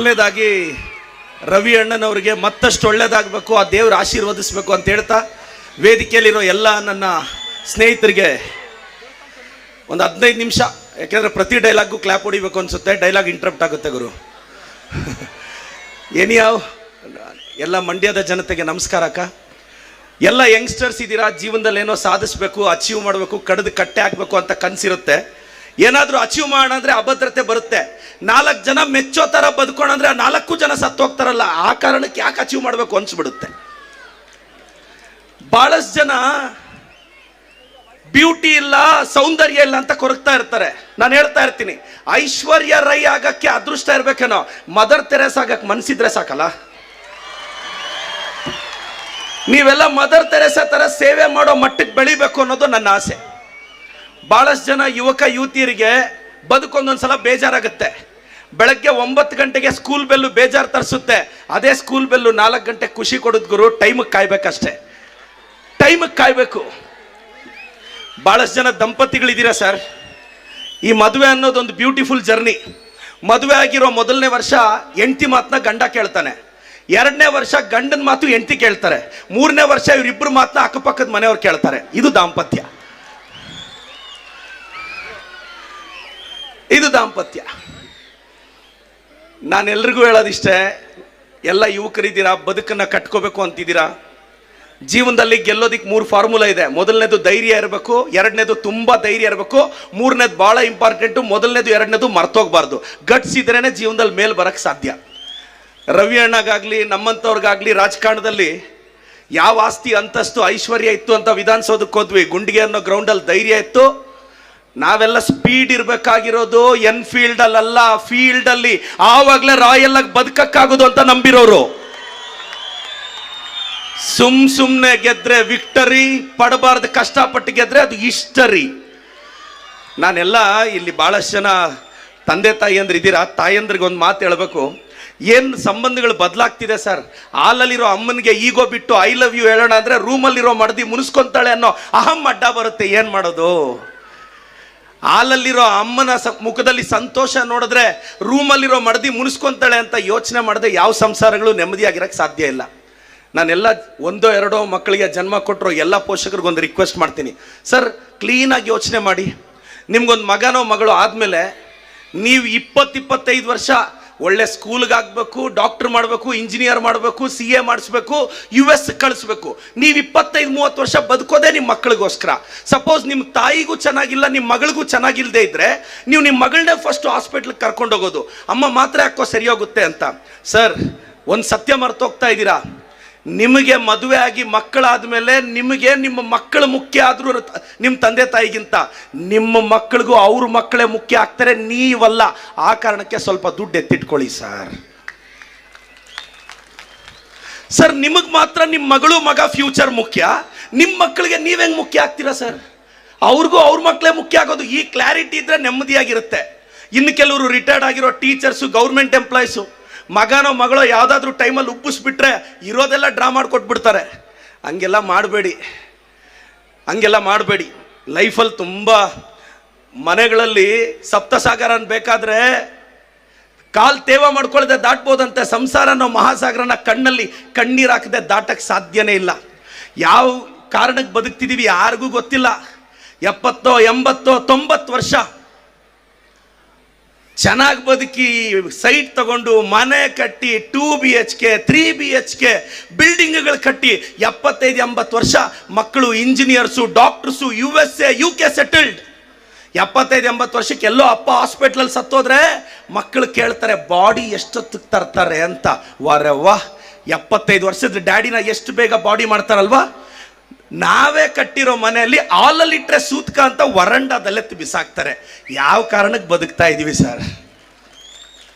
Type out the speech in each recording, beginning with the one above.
ಮೊದಲನೇದಾಗಿ ರವಿ ಅಣ್ಣನವರಿಗೆ ಮತ್ತಷ್ಟು ಒಳ್ಳೇದಾಗಬೇಕು, ಆ ದೇವ್ರ ಆಶೀರ್ವದಿಸಬೇಕು ಅಂತ ಹೇಳ್ತಾ ವೇದಿಕೆಯಲ್ಲಿರೋ ಎಲ್ಲ ನನ್ನ ಸ್ನೇಹಿತರಿಗೆ ಒಂದು 15 ನಿಮಿಷ, ಯಾಕೆಂದರೆ ಪ್ರತಿ ಡೈಲಾಗ್ಗೂ ಕ್ಲಾಪ್ ಹೊಡಿಬೇಕು ಅನಿಸುತ್ತೆ, ಡೈಲಾಗ್ ಇಂಟ್ರಪ್ಟ್ ಆಗುತ್ತೆ ಗುರು. ಏನಿಯಾವ್ ಎಲ್ಲ ಮಂಡ್ಯದ ಜನತೆಗೆ ನಮಸ್ಕಾರ ಅಕ್ಕ. ಎಲ್ಲ ಯಂಗ್ಸ್ಟರ್ಸ್ ಇದ್ದೀರಾ, ಜೀವನದಲ್ಲಿ ಏನೋ ಸಾಧಿಸಬೇಕು, ಅಚೀವ್ ಮಾಡಬೇಕು, ಕಡ್ದು ಕಟ್ಟೆ ಹಾಕಬೇಕು ಅಂತ ಕನಸಿರುತ್ತೆ. ಏನಾದರೂ ಅಚೀವ್ ಮಾಡೋಂದ್ರೆ ಅಭದ್ರತೆ ಬರುತ್ತೆ. 4 ಜನ ಮೆಚ್ಚೋ ಥರ ಬದುಕೋಣಂದ್ರೆ 4 ಜನ ಸತ್ತೋಗ್ತಾರಲ್ಲ, ಆ ಕಾರಣಕ್ಕೆ ಯಾಕೆ ಅಚೀವ್ ಮಾಡಬೇಕು ಅನ್ಸ್ಬಿಡುತ್ತೆ. ಭಾಳಷ್ಟು ಜನ ಬ್ಯೂಟಿ ಇಲ್ಲ, ಸೌಂದರ್ಯ ಇಲ್ಲ ಅಂತ ಕೊರಗ್ತಾ ಇರ್ತಾರೆ. ನಾನು ಹೇಳ್ತಾ ಇರ್ತೀನಿ, ಐಶ್ವರ್ಯ ರೈ ಆಗಕ್ಕೆ ಅದೃಷ್ಟ ಇರ್ಬೇಕೇನೋ, ಮದರ್ ತೆರೇಸಾ ಆಗಕ್ಕೆ ಮನ್ಸಿದ್ರೆ ಸಾಕಲ್ಲ. ನೀವೆಲ್ಲ ಮದರ್ ತೆರೇಸಾ ಥರ ಸೇವೆ ಮಾಡೋ ಮಟ್ಟಕ್ಕೆ ಬೆಳಿಬೇಕು ಅನ್ನೋದು ನನ್ನ ಆಸೆ. ಭಾಳಷ್ಟು ಜನ ಯುವಕ ಯುವತಿಯರಿಗೆ ಬದುಕೊಂದೊಂದ್ಸಲ ಬೇಜಾರಾಗುತ್ತೆ. ಬೆಳಗ್ಗೆ 9 ಗಂಟೆಗೆ ಸ್ಕೂಲ್ ಬೆಲ್ಲು ಬೇಜಾರು ತರಿಸುತ್ತೆ, ಅದೇ ಸ್ಕೂಲ್ ಬೆಲ್ಲು 4 ಗಂಟೆ ಖುಷಿ ಕೊಡೋದು ಗುರು. ಟೈಮಿಗೆ ಕಾಯ್ಬೇಕಷ್ಟೇ, ಟೈಮಿಗೆ ಕಾಯ್ಬೇಕು. ಭಾಳಷ್ಟು ಜನ ದಂಪತಿಗಳಿದ್ದೀರಾ ಸರ್. ಈ ಮದುವೆ ಅನ್ನೋದೊಂದು ಬ್ಯೂಟಿಫುಲ್ ಜರ್ನಿ. ಮದುವೆ ಆಗಿರೋ ಮೊದಲನೇ ವರ್ಷ ಹೆಂಡತಿ ಮಾತನ್ನ ಗಂಡ ಕೇಳ್ತಾನೆ, 2ನೇ ವರ್ಷ ಗಂಡನ ಮಾತು ಹೆಂಡತಿ ಕೇಳ್ತಾರೆ, 3ನೇ ವರ್ಷ ಇವರಿಬ್ಬರು ಮಾತನ್ನ ಅಕ್ಕಪಕ್ಕದ ಮನೆಯವ್ರು ಕೇಳ್ತಾರೆ. ಇದು ದಾಂಪತ್ಯ, ಇದು ದಾಂಪತ್ಯ. ನಾನೆಲ್ರಿಗೂ ಹೇಳೋದಿಷ್ಟೇ, ಎಲ್ಲ ಯುವಕರಿದ್ದೀರಾ, ಬದುಕನ್ನು ಕಟ್ಕೋಬೇಕು ಅಂತಿದ್ದೀರಾ. ಜೀವನದಲ್ಲಿ ಗೆಲ್ಲೋದಿಕ್ಕೆ 3 ಫಾರ್ಮುಲಾ ಇದೆ. ಮೊದಲನೇದು ಧೈರ್ಯ ಇರಬೇಕು, 2ನೇದು ತುಂಬ ಧೈರ್ಯ ಇರಬೇಕು, 3ನೇದು ಭಾಳ ಇಂಪಾರ್ಟೆಂಟು, ಮೊದಲನೇದು 2ನೇದು ಮರ್ತೋಗ್ಬಾರ್ದು. ಗಟ್ಸ್ ಇದ್ರೇ ಜೀವನದಲ್ಲಿ ಮೇಲೆ ಬರೋಕ್ಕೆ ಸಾಧ್ಯ. ರವಿ ಅಣ್ಣಗಾಗಲಿ ನಮ್ಮಂಥವ್ರಿಗಾಗಲಿ ರಾಜಕಾರಣದಲ್ಲಿ ಯಾವ ಆಸ್ತಿ ಅಂತಸ್ತು ಐಶ್ವರ್ಯ ಇತ್ತು ಅಂತ ವಿಧಾನಸೌಧಕ್ಕೆ ಹೋದ್ವಿ. ಗುಂಡಿಗೆ ಅನ್ನೋ ಗ್ರೌಂಡಲ್ಲಿ ಧೈರ್ಯ ಇತ್ತು. ನಾವೆಲ್ಲ ಸ್ಪೀಡ್ ಇರಬೇಕಾಗಿರೋದು ಎನ್ಫೀಲ್ಡಲ್ಲ, ಫೀಲ್ಡಲ್ಲಿ. ಆವಾಗಲೇ ರಾಯಲ್ ಆಗಿ ಬದುಕಕ್ಕಾಗೋದು ಅಂತ ನಂಬಿರೋರು. ಸುಮ್ಮನೆ ಗೆದ್ರೆ ವಿಕ್ಟರಿ, ಪಡಬಾರ್ದು ಕಷ್ಟಪಟ್ಟು ಗೆದ್ರೆ ಅದು ಹಿಸ್ಟರಿ. ನಾನೆಲ್ಲ ಇಲ್ಲಿ ಭಾಳಷ್ಟು ಜನ ತಂದೆ ತಾಯಿಯಂದ್ರೆ ಇದ್ದೀರಾ. ತಾಯಿಯಂದ್ರಿಗೆ ಒಂದು ಮಾತು ಹೇಳಬೇಕು, ಏನು ಸಂಬಂಧಗಳು ಬದಲಾಗ್ತಿದೆ ಸರ್. ಹಾಲಲ್ಲಿರೋ ಅಮ್ಮನಿಗೆ ಈಗೋ ಬಿಟ್ಟು ಐ ಲವ್ ಯು ಹೇಳೋಣ ಅಂದರೆ ರೂಮಲ್ಲಿರೋ ಮಡದಿ ಮುನಿಸ್ಕೊಂತಾಳೆ ಅನ್ನೋ ಅಹಂ ಅಡ್ಡ ಬರುತ್ತೆ. ಏನು ಮಾಡೋದು? ಹಾಲಲ್ಲಿರೋ ಅಮ್ಮನ ಮುಖದಲ್ಲಿ ಸಂತೋಷ ನೋಡಿದ್ರೆ ರೂಮಲ್ಲಿರೋ ಮಡದಿ ಮುನಿಸ್ಕೊಂತಾಳೆ ಅಂತ ಯೋಚನೆ ಮಾಡಿದ್ರೆ ಯಾವ ಸಂಸಾರಗಳು ನೆಮ್ಮದಿಯಾಗಿರೋಕ್ಕೆ ಸಾಧ್ಯ ಇಲ್ಲ. ನಾನೆಲ್ಲ 1-2 ಮಕ್ಕಳಿಗೆ ಜನ್ಮ ಕೊಟ್ಟರು ಎಲ್ಲ ಪೋಷಕರಿಗೊಂದು ರಿಕ್ವೆಸ್ಟ್ ಮಾಡ್ತೀನಿ, ಸರ್ ಕ್ಲೀನಾಗಿ ಯೋಚನೆ ಮಾಡಿ. ನಿಮ್ಗೊಂದು ಮಗನೋ ಮಗಳು ಆದಮೇಲೆ ನೀವು 20-25 ವರ್ಷ ಒಳ್ಳೆ ಸ್ಕೂಲ್ಗೆ ಹಾಕಬೇಕು, ಡಾಕ್ಟರ್ ಮಾಡಬೇಕು, ಇಂಜಿನಿಯರ್ ಮಾಡಬೇಕು, CA ಮಾಡಿಸ್ಬೇಕು, US ಕಳಿಸ್ಬೇಕು. ನೀವು 25-30 ವರ್ಷ ಬದುಕೋದೇ ನಿಮ್ಮ ಮಕ್ಕಳಿಗೋಸ್ಕರ. ಸಪೋಸ್ ನಿಮ್ಮ ತಾಯಿಗೂ ಚೆನ್ನಾಗಿಲ್ಲ, ನಿಮ್ಮ ಮಗಳಿಗೂ ಚೆನ್ನಾಗಿಲ್ಲದೆ ಇದ್ದರೆ ನೀವು ನಿಮ್ಮ ಮಗಳನ್ನೇ ಫಸ್ಟ್ ಹಾಸ್ಪಿಟ್ಲಿಗೆ ಕರ್ಕೊಂಡೋಗೋದು, ಅಮ್ಮ ಮಾತ್ರೆ ಹಾಕೋ ಸರಿ ಹೋಗುತ್ತೆ ಅಂತ. ಸರ್ ಒಂದು ಸತ್ಯ ಮರ್ತೋಗ್ತಾ ಇದ್ದೀರಾ. ನಿಮಗೆ ಮದುವೆ ಆಗಿ ಮಕ್ಕಳಾದ ಮೇಲೆ ನಿಮಗೆ ನಿಮ್ಮ ಮಕ್ಕಳು ಮುಖ್ಯ ಆದರೂ ನಿಮ್ಮ ತಂದೆ ತಾಯಿಗಿಂತ ನಿಮ್ಮ ಮಕ್ಕಳಿಗೂ ಅವ್ರ ಮಕ್ಕಳೇ ಮುಖ್ಯ ಆಗ್ತಾರೆ, ನೀವಲ್ಲ. ಆ ಕಾರಣಕ್ಕೆ ಸ್ವಲ್ಪ ದುಡ್ಡು ಎತ್ತಿಟ್ಕೊಳ್ಳಿ ಸರ್. ಸರ್ ನಿಮಗೆ ಮಾತ್ರ ನಿಮ್ಮ ಮಗಳು ಮಗ ಫ್ಯೂಚರ್ ಮುಖ್ಯ, ನಿಮ್ಮ ಮಕ್ಕಳಿಗೆ ನೀವು ಹೆಂಗೆ ಮುಖ್ಯ ಆಗ್ತೀರಾ ಸರ್? ಅವ್ರಿಗೂ ಅವ್ರ ಮಕ್ಕಳೇ ಮುಖ್ಯ ಆಗೋದು. ಈ ಕ್ಲಾರಿಟಿ ಇದ್ದರೆ ನೆಮ್ಮದಿಯಾಗಿರುತ್ತೆ. ಇನ್ನು ಕೆಲವರು ರಿಟೈರ್ಡ್ ಆಗಿರೋ ಟೀಚರ್ಸು, ಗೌರ್ಮೆಂಟ್ ಎಂಪ್ಲಾಯೀಸು, ಮಗನೋ ಮಗಳೋ ಯಾವುದಾದ್ರೂ ಟೈಮಲ್ಲಿ ಉಬ್ಬಿಸ್ಬಿಟ್ರೆ ಇರೋದೆಲ್ಲ ಡ್ರಾ ಮಾಡಿಕೊಟ್ಬಿಡ್ತಾರೆ. ಹಂಗೆಲ್ಲ ಮಾಡಬೇಡಿ, ಹಂಗೆಲ್ಲ ಮಾಡಬೇಡಿ. ಲೈಫಲ್ಲಿ ತುಂಬ ಮನೆಗಳಲ್ಲಿ ಸಪ್ತಸಾಗರ ಬೇಕಾದರೆ ಕಾಲು ತೇವ ಮಾಡ್ಕೊಳ್ಳದೆ ದಾಟ್ಬೋದಂತೆ. ಸಂಸಾರ ಅನ್ನೋ ಮಹಾಸಾಗರನ ಕಣ್ಣಲ್ಲಿ ಕಣ್ಣೀರು ಹಾಕದೆ ದಾಟಕ್ಕೆ ಸಾಧ್ಯನೇ ಇಲ್ಲ. ಯಾವ ಕಾರಣಕ್ಕೆ ಬದುಕ್ತಿದ್ದೀವಿ ಯಾರಿಗೂ ಗೊತ್ತಿಲ್ಲ. 70, 80, 90 ವರ್ಷ ಚೆನ್ನಾಗಿ ಬದುಕಿ ಸೈಟ್ ತಗೊಂಡು ಮನೆ ಕಟ್ಟಿ 2 BHK 3 BHK ಬಿಲ್ಡಿಂಗ್ಗಳು ಕಟ್ಟಿ 75-80 ವರ್ಷ ಮಕ್ಕಳು engineers, doctors, USA UK settled. 75-80 ವರ್ಷಕ್ಕೆ ಎಲ್ಲೋ ಅಪ್ಪ ಹಾಸ್ಪಿಟ್ಲಲ್ಲಿ ಸತ್ತೋದ್ರೆ ಮಕ್ಕಳು ಕೇಳ್ತಾರೆ ಬಾಡಿ ಎಷ್ಟೊತ್ತಿಗೆ ತರ್ತಾರೆ ಅಂತ. ವಾರವ್ವ, 75 ವರ್ಷದ ಡ್ಯಾಡಿನ ಎಷ್ಟು ಬೇಗ ಬಾಡಿ ಮಾಡ್ತಾರಲ್ವಾ. ನಾವೇ ಕಟ್ಟಿರೋ ಮನೆಯಲ್ಲಿ ಹಾಲಲ್ಲಿಟ್ಟರೆ ಸೂತ್ಕ ಅಂತ ವರಂಡಾದಲ್ಲೇ ಬಿಸಾಕ್ತಾರೆ. ಯಾವ ಕಾರಣಕ್ಕೆ ಬದುಕ್ತಾ ಇದ್ದೀವಿ ಸರ್?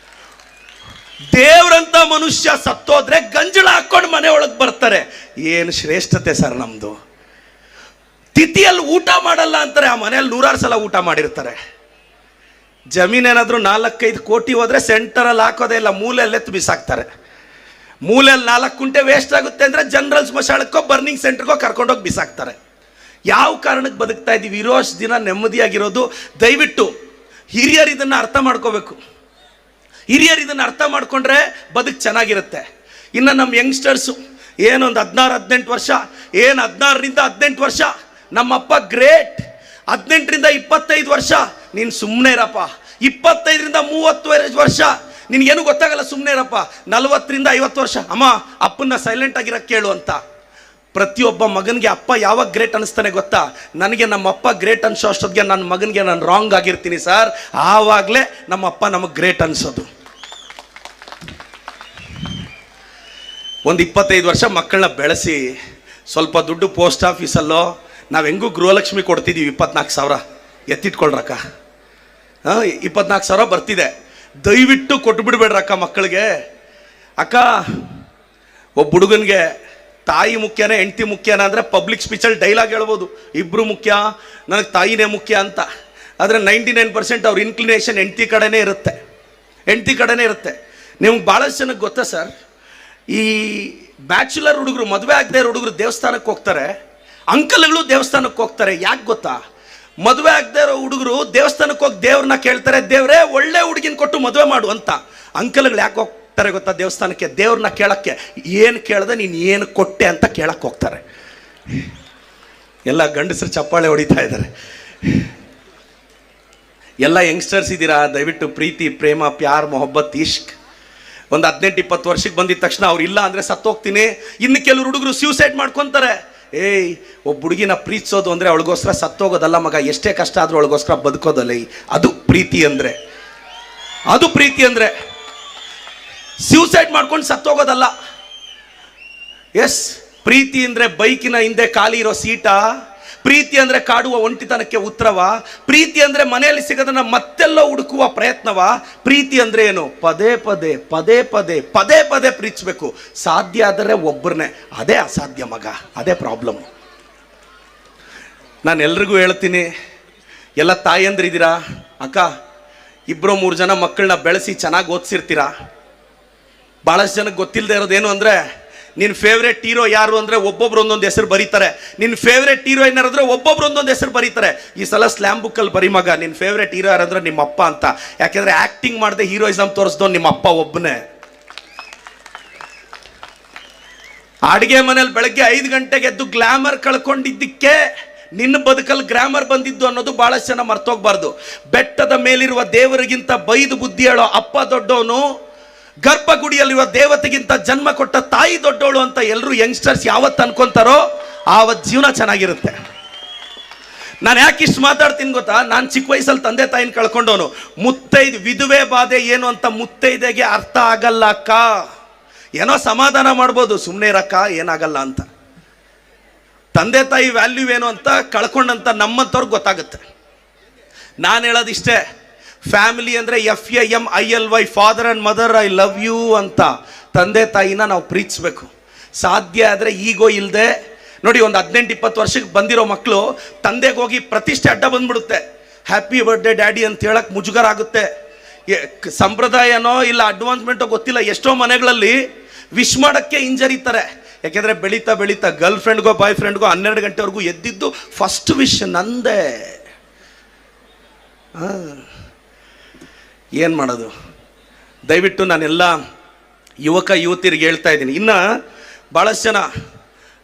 ದೇವ್ರಂತ ಮನುಷ್ಯ ಸತ್ತೋದ್ರೆ ಗಂಜಳ ಹಾಕೊಂಡು ಮನೆ ಒಳಗೆ ಬರ್ತಾರೆ. ಏನು ಶ್ರೇಷ್ಠತೆ ಸರ್ ನಮ್ದು. ತಿಥಿಯಲ್ಲಿ ಊಟ ಮಾಡಲ್ಲ ಅಂತಾರೆ, ಆ ಮನೆಯಲ್ಲಿ 100 ಸಲ ಊಟ ಮಾಡಿರ್ತಾರೆ. ಜಮೀನೇನಾದ್ರೂ 4-5 ಕೋಟಿ ಹೋದ್ರೆ ಸೆಂಟರಲ್ಲಿ ಹಾಕೋದೇ ಇಲ್ಲ, ಮೂಲೆಯಲ್ಲೇ ಬಿಸಾಕ್ತಾರೆ. ಮೂಲೆಯಲ್ಲಿ 4 ಕುಂಟೆ ವೇಸ್ಟ್ ಆಗುತ್ತೆ ಅಂದರೆ ಜನರಲ್ ಸ್ಮಶಾನಕ್ಕೋ ಬರ್ನಿಂಗ್ ಸೆಂಟ್ರಿಗೋ ಕರ್ಕೊಂಡೋಗಿ ಬಿಸಾಕ್ತಾರೆ. ಯಾವ ಕಾರಣಕ್ಕೆ ಬದುಕ್ತಾ ಇದ್ದೀವಿ? ಇರೋಷ್ಟು ದಿನ ನೆಮ್ಮದಿಯಾಗಿರೋದು. ದಯವಿಟ್ಟು ಹಿರಿಯರು ಇದನ್ನು ಅರ್ಥ ಮಾಡ್ಕೋಬೇಕು. ಹಿರಿಯರು ಇದನ್ನು ಅರ್ಥ ಮಾಡ್ಕೊಂಡ್ರೆ ಬದುಕು ಚೆನ್ನಾಗಿರುತ್ತೆ. ಇನ್ನು ನಮ್ಮ ಯಂಗ್ಸ್ಟರ್ಸು ಏನೊಂದು 16-18 ವರ್ಷ, ಏನು 16ರಿಂದ 18 ವರ್ಷ, ನಮ್ಮಪ್ಪ ಗ್ರೇಟ್. 18ರಿಂದ 25 ವರ್ಷ ನೀನು ಸುಮ್ಮನೆ ಇರಪ್ಪ. 25ರಿಂದ 30 ವರ್ಷ ನಿನಗೇನು ಗೊತ್ತಾಗಲ್ಲ, ಸುಮ್ಮನೆ ಇರಪ್ಪ. 40ರಿಂದ 50 ವರ್ಷ, ಅಮ್ಮ ಅಪ್ಪನ್ನ ಸೈಲೆಂಟ್ ಆಗಿರಕ್ಕೆ ಕೇಳು ಅಂತ. ಪ್ರತಿಯೊಬ್ಬ ಮಗನಿಗೆ ಅಪ್ಪ ಯಾವಾಗ ಗ್ರೇಟ್ ಅನಿಸ್ತಾನೆ ಗೊತ್ತಾ? ನನಗೆ ನಮ್ಮ ಅಪ್ಪ ಗ್ರೇಟ್ ಅನ್ಸೋ ಅಷ್ಟೊತ್ತಿಗೆ ನನ್ನ ಮಗನಿಗೆ ನಾನು ರಾಂಗ್ ಆಗಿರ್ತೀನಿ ಸರ್, ಆವಾಗಲೇ ನಮ್ಮ ಅಪ್ಪ ನಮಗೆ ಗ್ರೇಟ್ ಅನ್ಸೋದು. ಒಂದು 25 ವರ್ಷ ಮಕ್ಕಳನ್ನ ಬೆಳೆಸಿ ಸ್ವಲ್ಪ ದುಡ್ಡು ಪೋಸ್ಟ್ ಆಫೀಸಲ್ಲೋ, ನಾವು ಹೆಂಗೂ ಗೃಹಲಕ್ಷ್ಮಿ ಕೊಡ್ತಿದ್ದೀವಿ 24,000 ಎತ್ತಿಟ್ಕೊಳ್ರಕ್ಕ. 24,000 ಬರ್ತಿದೆ, ದಯವಿಟ್ಟು ಕೊಟ್ಬಿಡ್ಬೇಡ್ರಕ್ಕ ಮಕ್ಕಳಿಗೆ. ಅಕ್ಕ, ಒಬ್ಬ ಹುಡುಗನಿಗೆ ತಾಯಿ ಮುಖ್ಯನೇ ಹೆಂಡತಿ ಮುಖ್ಯನ ಅಂದರೆ ಪಬ್ಲಿಕ್ ಸ್ಪೀಚಲ್ಲಿ ಡೈಲಾಗ್ ಹೇಳ್ಬೋದು, ಇಬ್ಬರು ಮುಖ್ಯ, ನನಗೆ ತಾಯಿನೇ ಮುಖ್ಯ ಅಂತ. ಆದರೆ 99% ಅವ್ರ ಇನ್ಕ್ಲಿನೇಷನ್ ಹೆಂಡತಿ ಕಡೆನೇ ಇರುತ್ತೆ. ನಿಮ್ಗೆ ಭಾಳಷ್ಟು ಜನಕ್ಕೆ ಗೊತ್ತಾ ಸರ್, ಈ ಬ್ಯಾಚುಲರ್ ಹುಡುಗರು, ಮದುವೆ ಆಗದೆ ಇರೋ ಹುಡುಗರು ದೇವಸ್ಥಾನಕ್ಕೆ ಹೋಗ್ತಾರೆ, ಅಂಕಲ್ಗಳು ದೇವಸ್ಥಾನಕ್ಕೆ ಹೋಗ್ತಾರೆ. ಯಾಕೆ ಗೊತ್ತಾ? ಮದುವೆ ಆಗದೆ ಇರೋ ಹುಡುಗರು ದೇವಸ್ಥಾನಕ್ಕೆ ಹೋಗಿ ದೇವ್ರನ್ನ ಕೇಳ್ತಾರೆ, ದೇವ್ರೇ ಒಳ್ಳೆ ಹುಡುಗಿನ ಕೊಟ್ಟು ಮದುವೆ ಮಾಡು ಅಂತ. ಅಂಕಲ್ಗಳು ಯಾಕೆ ಹೋಗ್ತಾರೆ ಗೊತ್ತಾ ದೇವಸ್ಥಾನಕ್ಕೆ? ದೇವ್ರನ್ನ ಕೇಳಕ್ಕೆ. ಏನು ಕೇಳ್ದೆ ನೀನು ಏನು ಕೊಟ್ಟೆ ಅಂತ ಕೇಳಕ್ಕೆ ಹೋಗ್ತಾರೆ. ಎಲ್ಲ ಗಂಡಸರು ಚಪ್ಪಾಳೆ ಹೊಡಿತಾ ಇದ್ದಾರೆ. ಎಲ್ಲ ಯಂಗ್ಸ್ಟರ್ಸ್ ಇದ್ದೀರಾ, ದಯವಿಟ್ಟು ಪ್ರೀತಿ, ಪ್ರೇಮ, ಪ್ಯಾರ್, ಮೊಹಬ್ಬತ್, ಇಷ್ಕ್ ಒಂದು 18-20 ವರ್ಷಕ್ಕೆ ಬಂದಿದ ತಕ್ಷಣ ಅವ್ರು ಇಲ್ಲ ಅಂದರೆ ಸತ್ತೋಗ್ತೀನಿ. ಇನ್ನು ಕೆಲವರು ಹುಡುಗರು ಸ್ಯೂಸೈಡ್ ಮಾಡ್ಕೊತಾರೆ. ಏಯ್, ಒಬ್ಬ ಹುಡುಗಿನ ಪ್ರೀತಿಸೋದು ಅಂದರೆ ಅವಳಿಗೋಸ್ಕರ ಸತ್ತೋಗೋದಲ್ಲ ಮಗ, ಎಷ್ಟೇ ಕಷ್ಟ ಆದರೂ ಅವಳಿಗೋಸ್ಕರ ಬದುಕೋದಲ್ಲ. ಅದು ಪ್ರೀತಿ ಅಂದರೆ. ಸ್ಯೂಸೈಡ್ ಮಾಡ್ಕೊಂಡು ಸತ್ತೋಗೋದಲ್ಲ. ಎಸ್, ಪ್ರೀತಿ ಅಂದರೆ ಬೈಕಿನ ಹಿಂದೆ ಖಾಲಿ ಇರೋ ಸೀಟ, ಪ್ರೀತಿ ಅಂದರೆ ಕಾಡುವ ಒಂಟಿತನಕ್ಕೆ ಉತ್ತರವ, ಪ್ರೀತಿ ಅಂದರೆ ಮನೆಯಲ್ಲಿ ಸಿಗೋದನ್ನ ಮತ್ತೆಲ್ಲೋ ಹುಡುಕುವ ಪ್ರಯತ್ನವ, ಪ್ರೀತಿ ಅಂದರೆ ಏನು? ಪದೇ ಪದೇ ಪ್ರೀತಿಸ್ಬೇಕು. ಸಾಧ್ಯ ಆದರೆ ಒಬ್ಬರನ್ನೇ, ಅದೇ ಅಸಾಧ್ಯ ಮಗ, ಅದೇ ಪ್ರಾಬ್ಲಮ್. ನಾನು ಎಲ್ರಿಗೂ ಹೇಳ್ತೀನಿ, ಎಲ್ಲ ತಾಯಂದ್ರಿದ್ದೀರಾ, ಅಕ್ಕ 2-3 ಜನ ಮಕ್ಕಳನ್ನ ಬೆಳೆಸಿ ಚೆನ್ನಾಗಿ ಓದಿಸಿರ್ತೀರಾ. ಭಾಳಷ್ಟು ಜನಕ್ಕೆ ಗೊತ್ತಿಲ್ಲದೆ ಇರೋದೇನು ಅಂದರೆ, ನಿನ್ನ ಫೇವ್ರೇಟ್ ಹೀರೋ ಯಾರು ಅಂದರೆ ಒಬ್ಬೊಬ್ರು ಒಂದೊಂದು ಹೆಸರು ಬರೀತಾರೆ. ನಿನ್ನ ಫೇವ್ರೇಟ್ ಹೀರೋಯಿನ್ ಯಾರಂದ್ರೆ ಒಬ್ಬೊಬ್ರು ಒಂದೊಂದು ಹೆಸರು ಬರೀತಾರೆ. ಈ ಸಲ ಸ್ಲ್ಯಾಮ್ ಬುಕ್ಕಲ್ಲಿ ಬರೀ ಮಗ, ನಿನ್ನ ಫೇವ್ರೇಟ್ ಹೀರೋ ಯಾರಂದ್ರೆ ನಿಮ್ಮ ಅಪ್ಪ ಅಂತ. ಯಾಕೆಂದರೆ ಆ್ಯಕ್ಟಿಂಗ್ ಮಾಡದೆ ಹೀರೋಯಿಸಮ್ ತೋರಿಸ್ದವ್ ನಿಮ್ಮ ಅಪ್ಪ ಒಬ್ಬನೇ. ಅಡುಗೆ ಮನೇಲಿ ಬೆಳಗ್ಗೆ 5 ಗಂಟೆಗೆ ಎದ್ದು ಗ್ಲಾಮರ್ ಕಳ್ಕೊಂಡಿದ್ದಕ್ಕೆ ನಿನ್ನ ಬದುಕಲ್ಲಿ ಗ್ರಾಮರ್ ಬಂದಿದ್ದು ಅನ್ನೋದು ಭಾಳಷ್ಟು ಜನ ಮರ್ತೋಗ್ಬಾರ್ದು. ಬೆಟ್ಟದ ಮೇಲಿರುವ ದೇವರಿಗಿಂತ ಬೈದು ಬುದ್ಧಿ ಹೇಳೋ ಅಪ್ಪ ದೊಡ್ಡವನು, ಗರ್ಭಗುಡಿಯಲ್ಲಿರುವ ದೇವತೆಗಿಂತ ಜನ್ಮ ಕೊಟ್ಟ ತಾಯಿ ದೊಡ್ಡವಳು ಅಂತ ಎಲ್ಲರೂ ಯಂಗ್ಸ್ಟರ್ಸ್ ಯಾವತ್ತು ಅನ್ಕೊಂತಾರೋ ಆವತ್ತು ಜೀವನ ಚೆನ್ನಾಗಿರುತ್ತೆ. ನಾನು ಯಾಕೆ ಇಷ್ಟು ಮಾತಾಡ್ತೀನಿ ಗೊತ್ತಾ? ನಾನು ಚಿಕ್ಕ ವಯಸ್ಸಲ್ಲಿ ತಂದೆ ತಾಯಿನ ಕಳ್ಕೊಂಡವನು. ವಿಧವೆ ಬಾಧೆ ಏನು ಅಂತ ಮುತ್ತೈದೆಗೆ ಅರ್ಥ ಆಗಲ್ಲ ಅಕ್ಕ. ಏನೋ ಸಮಾಧಾನ ಮಾಡ್ಬೋದು, ಸುಮ್ಮನೆ ಇರಕ್ಕ, ಏನಾಗಲ್ಲ ಅಂತ. ತಂದೆ ತಾಯಿ ವ್ಯಾಲ್ಯೂ ಏನು ಅಂತ ಕಳ್ಕೊಂಡಂತ ನಮ್ಮಂಥವ್ರಿಗೆ ಗೊತ್ತಾಗುತ್ತೆ. ನಾನು ಹೇಳೋದಿಷ್ಟೇ, ಫ್ಯಾಮಿಲಿ ಅಂದರೆ FAMILY, father and mother, I love you ಅಂತ ತಂದೆ ತಾಯಿನ ನಾವು ಪ್ರೀತಿಸ್ಬೇಕು. ಸಾಧ್ಯ ಆದರೆ ಈಗೋ ಇಲ್ಲದೆ ನೋಡಿ, ಒಂದು 18-20 ವರ್ಷಕ್ಕೆ ಬಂದಿರೋ ಮಕ್ಕಳು ತಂದೆಗೆ ಹೋಗಿ ಪ್ರತಿಷ್ಠೆ ಅಡ್ಡ ಬಂದ್ಬಿಡುತ್ತೆ. ಹ್ಯಾಪಿ ಬರ್ಡೇ ಡ್ಯಾಡಿ ಅಂತ ಹೇಳಕ್ಕೆ ಮುಜುಗರ ಆಗುತ್ತೆ. ಸಂಪ್ರದಾಯನೋ ಇಲ್ಲ ಅಡ್ವಾನ್ಸ್ಮೆಂಟೋ ಗೊತ್ತಿಲ್ಲ, ಎಷ್ಟೋ ಮನೆಗಳಲ್ಲಿ ವಿಶ್ ಮಾಡೋಕ್ಕೆ ಹಿಂಜರಿತಾರೆ. ಯಾಕೆಂದರೆ ಬೆಳೀತಾ ಗರ್ಲ್ ಫ್ರೆಂಡ್ಗೋ ಬಾಯ್ ಫ್ರೆಂಡ್ಗೋ 12 ಗಂಟೆವರೆಗೂ ಎದ್ದಿದ್ದು ಫಸ್ಟ್ ವಿಶ್ ನಂದೇ. ಏನು ಮಾಡೋದು? ದಯವಿಟ್ಟು ನಾನೆಲ್ಲ ಯುವಕ ಯುವತಿಯರಿಗೆ ಹೇಳ್ತಾ ಇದ್ದೀನಿ. ಇನ್ನು ಭಾಳಷ್ಟು ಜನ,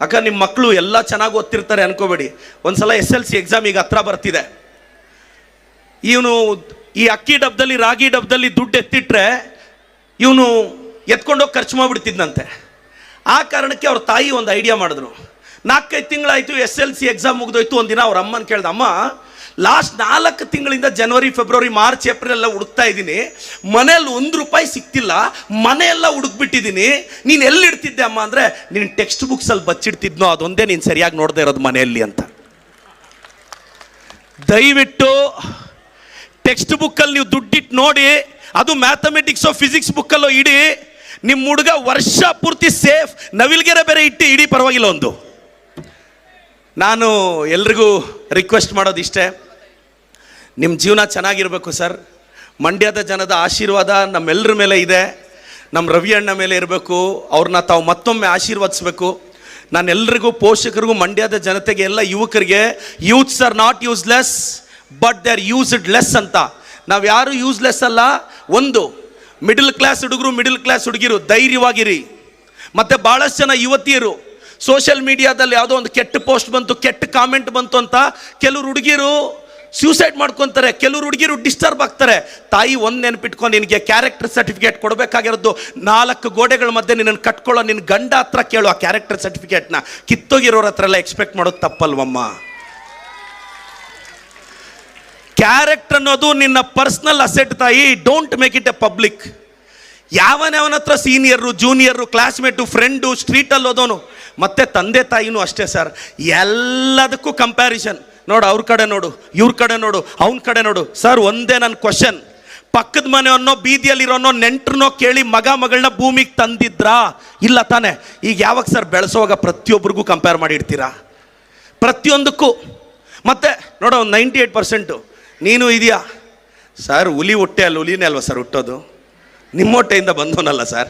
ಅಕ್ಕ ನಿಮ್ಮ ಮಕ್ಕಳು ಎಲ್ಲ ಚೆನ್ನಾಗಿ ಓದ್ತಿರ್ತಾರೆ ಅನ್ಕೋಬೇಡಿ. ಒಂದು ಸಲ SLC ಎಕ್ಸಾಮ್ ಈಗ ಹತ್ರ ಬರ್ತಿದೆ. ಇವನು ಈ ಅಕ್ಕಿ ಡಬ್ಬದಲ್ಲಿ ರಾಗಿ ಡಬ್ಬದಲ್ಲಿ ದುಡ್ಡು ಎತ್ತಿಟ್ರೆ ಇವನು ಎತ್ಕೊಂಡೋಗಿ ಖರ್ಚು ಮಾಡಿಬಿಡ್ತಿದ್ದಂತೆ. ಆ ಕಾರಣಕ್ಕೆ ಅವ್ರ ತಾಯಿ ಒಂದು ಐಡಿಯಾ ಮಾಡಿದ್ರು. 4-5 ತಿಂಗಳಾಯಿತು, SLC ಎಕ್ಸಾಮ್ ಮುಗಿದೋಯ್ತು. ಒಂದಿನ ಅವ್ರ ಅಮ್ಮನ ಕೇಳ್ದೆ, ಅಮ್ಮ ಲಾಸ್ಟ್ 4 ತಿಂಗಳಿಂದ ಜನವರಿ ಫೆಬ್ರವರಿ ಮಾರ್ಚ್ ಏಪ್ರಿಲ್ ಎಲ್ಲ ಹುಡುಕ್ತಾ ಇದ್ದೀನಿ, ಮನೇಲಿ ₹1 ಸಿಕ್ತಿಲ್ಲ, ಮನೆಯೆಲ್ಲ ಹುಡುಕ್ಬಿಟ್ಟಿದ್ದೀನಿ, ನೀನು ಎಲ್ಲಿಡ್ತಿದ್ದೆ ಅಮ್ಮ ಅಂದರೆ, ನೀನು ಟೆಕ್ಸ್ಟ್ ಬುಕ್ಸಲ್ಲಿ ಬಚ್ಚಿಡ್ತಿದ್ನೋ ಅದೊಂದೇ ನೀನು ಸರಿಯಾಗಿ ನೋಡದೆ ಇರೋದು ಮನೆಯಲ್ಲಿ ಅಂತ. ದಯವಿಟ್ಟು ಟೆಕ್ಸ್ಟ್ ಬುಕ್ಕಲ್ಲಿ ನೀವು ದುಡ್ಡಿಟ್ಟು ನೋಡಿ, ಅದು ಮ್ಯಾಥಮೆಟಿಕ್ಸೋ ಫಿಸಿಕ್ಸ್ ಬುಕ್ಕಲ್ಲೋ ಇಡಿ, ನಿಮ್ಮ ಹುಡುಗ ವರ್ಷ ಪೂರ್ತಿ ಸೇಫ್. ನವಿಲ್ಗೆರೆ ಬೇರೆ ಇಟ್ಟು ಇಡೀ ಪರವಾಗಿಲ್ಲ. ಒಂದು ನಾನು ಎಲ್ರಿಗೂ ರಿಕ್ವೆಸ್ಟ್ ಮಾಡೋದಿಷ್ಟೇ, ನಿಮ್ಮ ಜೀವನ ಚೆನ್ನಾಗಿರಬೇಕು ಸರ್. ಮಂಡ್ಯದ ಜನದ ಆಶೀರ್ವಾದ ನಮ್ಮೆಲ್ಲರ ಮೇಲೆ ಇದೆ, ನಮ್ಮ ರವಿ ಅಣ್ಣ ಮೇಲೆ ಇರಬೇಕು. ಅವ್ರನ್ನ ತಾವು ಮತ್ತೊಮ್ಮೆ ಆಶೀರ್ವದಿಸಬೇಕು. ನಾನೆಲ್ಲರಿಗೂ, ಪೋಷಕರಿಗೂ, ಮಂಡ್ಯದ ಜನತೆಗೆ, ಎಲ್ಲ ಯುವಕರಿಗೆ, youths R not useless but they are used less ಅಂತ. ನಾವು ಯಾರು ಯೂಸ್ಲೆಸ್ ಅಲ್ಲ. ಒಂದು, ಮಿಡಲ್ ಕ್ಲಾಸ್ ಹುಡುಗರು, ಮಿಡಲ್ ಕ್ಲಾಸ್ ಹುಡುಗಿರು ಧೈರ್ಯವಾಗಿರಿ. ಮತ್ತೆ ಬಹಳಷ್ಟು ಜನ ಯುವತಿಯರು ಸೋಷಿಯಲ್ ಮೀಡಿಯಾದಲ್ಲಿ ಯಾವುದೋ ಒಂದು ಕೆಟ್ಟ ಪೋಸ್ಟ್ ಬಂತು, ಕೆಟ್ಟ ಕಾಮೆಂಟ್ ಬಂತು ಅಂತ ಕೆಲವರು ಹುಡುಗಿರು ಸ್ಯೂಸೈಡ್ ಮಾಡ್ಕೊತಾರೆ, ಕೆಲವರು ಹುಡುಗಿರು ಡಿಸ್ಟರ್ಬ್ ಆಗ್ತಾರೆ. ತಾಯಿ ಒಂದು ನೆನಪಿಟ್ಕೊಂಡು, ನಿನಗೆ ಕ್ಯಾರೆಕ್ಟರ್ ಸರ್ಟಿಫಿಕೇಟ್ ಕೊಡಬೇಕಾಗಿರೋದು 4 ಗೋಡೆಗಳ ಮಧ್ಯೆ ನಿನ್ನನ್ನು ಕಟ್ಕೊಳ್ಳೋ ನಿನ್ನ ಗಂಡ ಹತ್ರ ಕೇಳು ಆ ಕ್ಯಾರೆಕ್ಟರ್ ಸರ್ಟಿಫಿಕೇಟ್ನ. ಕಿತ್ತೋಗಿರೋರ ಹತ್ರ ಎಲ್ಲ ಎಕ್ಸ್ಪೆಕ್ಟ್ ಮಾಡೋದು ತಪ್ಪಲ್ವಮ್ಮ. ಕ್ಯಾರೆಕ್ಟರ್ ಅನ್ನೋದು ನಿನ್ನ ಪರ್ಸನಲ್ ಅಸೆಟ್ ತಾಯಿ. Don't make it A public. ಯಾವನ ಹತ್ರ ಸೀನಿಯರು, ಜೂನಿಯರು, ಕ್ಲಾಸ್ಮೇಟು, ಫ್ರೆಂಡು, ಸ್ಟ್ರೀಟಲ್ಲಿ ಹೋದವನು, ಮತ್ತೆ ತಂದೆ ತಾಯಿನೂ ಅಷ್ಟೇ ಸರ್. ಎಲ್ಲದಕ್ಕೂ ಕಂಪ್ಯಾರಿಸನ್. ನೋಡು, ಅವ್ರ ಕಡೆ ನೋಡು, ಇವ್ರ ಕಡೆ ನೋಡು, ಅವನ ಕಡೆ ನೋಡು. ಸರ್, ಒಂದೇ ನನ್ನ ಕ್ವಶನ್, ಪಕ್ಕದ ಮನೆಯವನ್ನೋ ಬೀದಿಯಲ್ಲಿರೋನೋ ನೆಂಟ್ರನ್ನೋ ಕೇಳಿ ಮಗ ಮಗಳನ್ನ ಭೂಮಿಗೆ ತಂದಿದ್ರಾ? ಇಲ್ಲ ತಾನೆ. ಈಗ ಯಾವಾಗ ಸರ್ ಬೆಳೆಸೋವಾಗ ಪ್ರತಿಯೊಬ್ಬರಿಗೂ ಕಂಪೇರ್ ಮಾಡಿಡ್ತೀರಾ, ಪ್ರತಿಯೊಂದಕ್ಕೂ. ಮತ್ತೆ ನೋಡೋ, ಒಂದು 98% ನೀನು ಇದೆಯಾ ಸರ್? ಹುಲಿ ಹೊಟ್ಟೆ ಅಲ್ಲಿ ಹುಲಿನೇ ಅಲ್ವಾ ಸರ್ ಹುಟ್ಟೋದು? ನಿಮ್ಮ ಹೊಟ್ಟೆಯಿಂದ ಬಂದವನಲ್ಲ ಸರ್.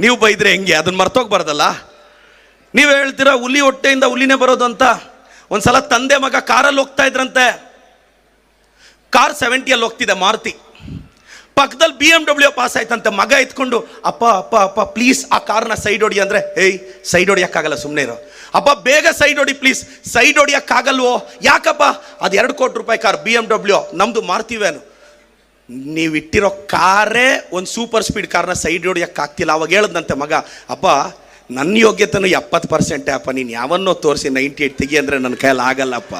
ನೀವು ಬೈದರೆ ಹೆಂಗೆ? ಅದನ್ನು ಮರ್ತೋಗ್ಬಾರ್ದಲ್ಲ. ನೀವು ಹೇಳ್ತೀರಾ ಹುಲಿ ಹೊಟ್ಟೆಯಿಂದ ಹುಲಿನೇ ಬರೋದು ಅಂತ. ಒಂದ್ಸಲ ತಂದೆ ಮಗ ಕಾರಲ್ಲಿ ಹೋಗ್ತಾ ಇದ್ರಂತೆ. ಕಾರ್ 70 ಹೋಗ್ತಿದೆ, ಮಾರುತಿ. ಪಕ್ಕದಲ್ಲಿ BMW ಪಾಸ್ ಆಯ್ತಂತೆ. ಮಗ ಎತ್ಕೊಂಡು, ಅಪ್ಪ ಅಪ್ಪ ಅಪ್ಪ ಪ್ಲೀಸ್ ಆ ಕಾರ್ನ ಸೈಡ್ ಹೊಡಿ ಅಂದರೆ, ಏಯ್ ಸೈಡ್ ಹೊಡಿಯೋಕ್ಕಾಗಲ್ಲ, ಸುಮ್ಮನೆ ಇರೋ. ಅಪ್ಪ ಬೇಗ ಸೈಡ್ ಹೊಡಿ ಪ್ಲೀಸ್. ಸೈಡ್ ಹೊಡಿಯೋಕ್ಕಾಗಲ್ವೋ? ಯಾಕಪ್ಪ? ಅದು 2 ಕೋಟಿ ರೂಪಾಯಿ ಕಾರ್ BMW, ನಮ್ಮದು ಮಾರುತಿ ವ್ಯಾನು. ನೀವು ಇಟ್ಟಿರೋ ಕಾರೇ ಒಂದು ಸೂಪರ್ ಸ್ಪೀಡ್ ಕಾರ್ನ ಸೈಡ್ ಹೊಡಿಯೋಕ್ಕಾಗ್ತಿಲ್ಲ. ಅವಾಗ ಹೇಳದ್ನಂತೆ ಮಗ, ಅಪ್ಪ ನನ್ನ ಯೋಗ್ಯತೆನೂ 70% ಅಪ್ಪ, ನೀನು ಯಾವನ್ನೋ ತೋರಿಸಿ 98 ತೆಗಿ ಅಂದರೆ ನನ್ನ ಕೈಯಲ್ಲಿ ಆಗಲ್ಲಪ್ಪ.